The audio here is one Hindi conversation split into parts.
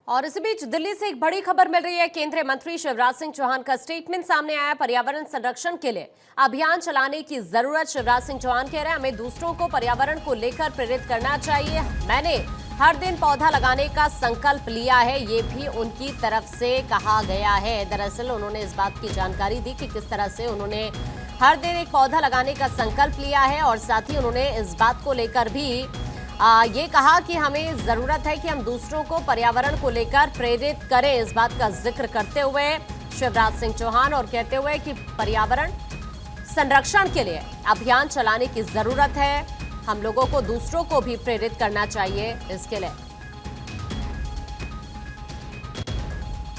और इसी बीच दिल्ली से एक बड़ी खबर मिल रही है। केंद्रीय मंत्री शिवराज सिंह चौहान का स्टेटमेंट सामने आया। पर्यावरण संरक्षण के लिए अभियान चलाने की जरूरत। शिवराज सिंह चौहान कह रहे हैं हमें दूसरों को पर्यावरण को लेकर प्रेरित करना चाहिए। मैंने हर दिन पौधा लगाने का संकल्प लिया है, ये भी उनकी तरफ से कहा गया है। दरअसल उन्होंने इस बात की जानकारी दी कि किस तरह से उन्होंने हर दिन एक पौधा लगाने का संकल्प लिया है और साथ ही उन्होंने इस बात को लेकर भी ये कहा कि हमें जरूरत है कि हम दूसरों को पर्यावरण को लेकर प्रेरित करें। इस बात का जिक्र करते हुए शिवराज सिंह चौहान और कहते हुए कि पर्यावरण संरक्षण के लिए अभियान चलाने की जरूरत है, हम लोगों को दूसरों को भी प्रेरित करना चाहिए इसके लिए।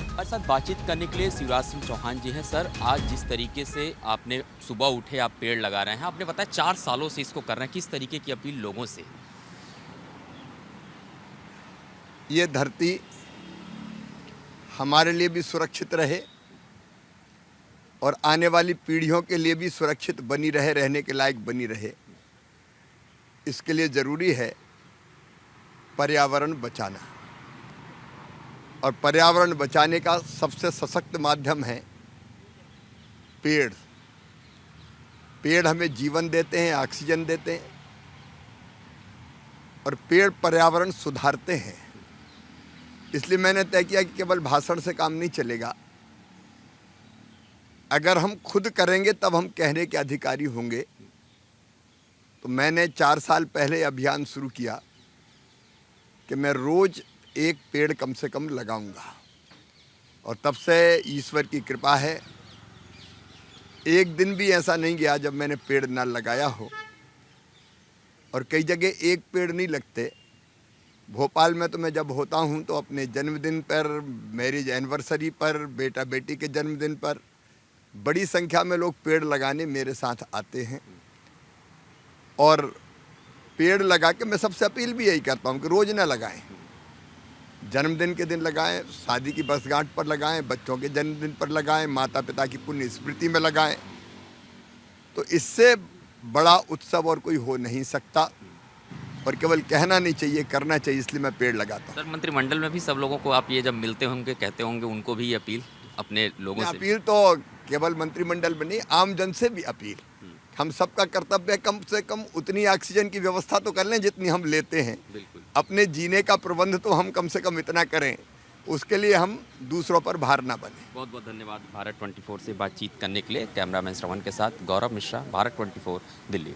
हमारे साथ बातचीत करने के लिए शिवराज सिंह चौहान जी हैं। सर, आज जिस तरीके से आपने सुबह उठे आप पेड़ लगा रहे हैं, आपने बताया 4 सालों से इसको कर रहे हैं, किस तरीके की अपील लोगों से? ये धरती हमारे लिए भी सुरक्षित रहे और आने वाली पीढ़ियों के लिए भी सुरक्षित बनी रहे, रहने के लायक बनी रहे, इसके लिए ज़रूरी है पर्यावरण बचाना। और पर्यावरण बचाने का सबसे सशक्त माध्यम है पेड़। पेड़ हमें जीवन देते हैं, ऑक्सीजन देते हैं और पेड़ पर्यावरण सुधारते हैं। इसलिए मैंने तय किया कि केवल भाषण से काम नहीं चलेगा। अगर हम खुद करेंगे तब हम कहने के अधिकारी होंगे। तो मैंने 4 साल पहले अभियान शुरू किया कि मैं रोज़ एक पेड़ कम से कम लगाऊंगा और तब से ईश्वर की कृपा है, एक दिन भी ऐसा नहीं गया जब मैंने पेड़ ना लगाया हो। और कई जगह एक पेड़ नहीं लगते। भोपाल में तो मैं जब होता हूँ तो अपने जन्मदिन पर, मैरिज एनिवर्सरी पर, बेटा बेटी के जन्मदिन पर बड़ी संख्या में लोग पेड़ लगाने मेरे साथ आते हैं। और पेड़ लगा के मैं सबसे अपील भी यही करता हूँ कि रोज़ ना लगाएं। जन्मदिन के दिन लगाएं, शादी की वर्षगांठ पर लगाएं, बच्चों के जन्मदिन पर लगाएं, माता पिता की पुण्य स्मृति में लगाएं। तो इससे बड़ा उत्सव और कोई हो नहीं सकता। और केवल कहना नहीं चाहिए, करना चाहिए, इसलिए मैं पेड़ लगाता हूँ। सर, मंत्रिमंडल में भी सब लोगों को आप ये जब मिलते होंगे, कहते होंगे, उनको भी अपील अपने लोगों से? अपील तो केवल मंत्रिमंडल में नहीं, आम जन से भी अपील। हम सबका कर्तव्य है कम से कम उतनी ऑक्सीजन की व्यवस्था तो कर लें जितनी हम लेते हैं। बिल्कुल। अपने जीने का प्रबंध तो हम कम से कम इतना करें, उसके लिए हम दूसरों पर भार ना बने। बहुत बहुत धन्यवाद भारत 24 से बातचीत करने के लिए। कैमरामैन श्रवण के साथ गौरव मिश्रा, भारत 24 दिल्ली।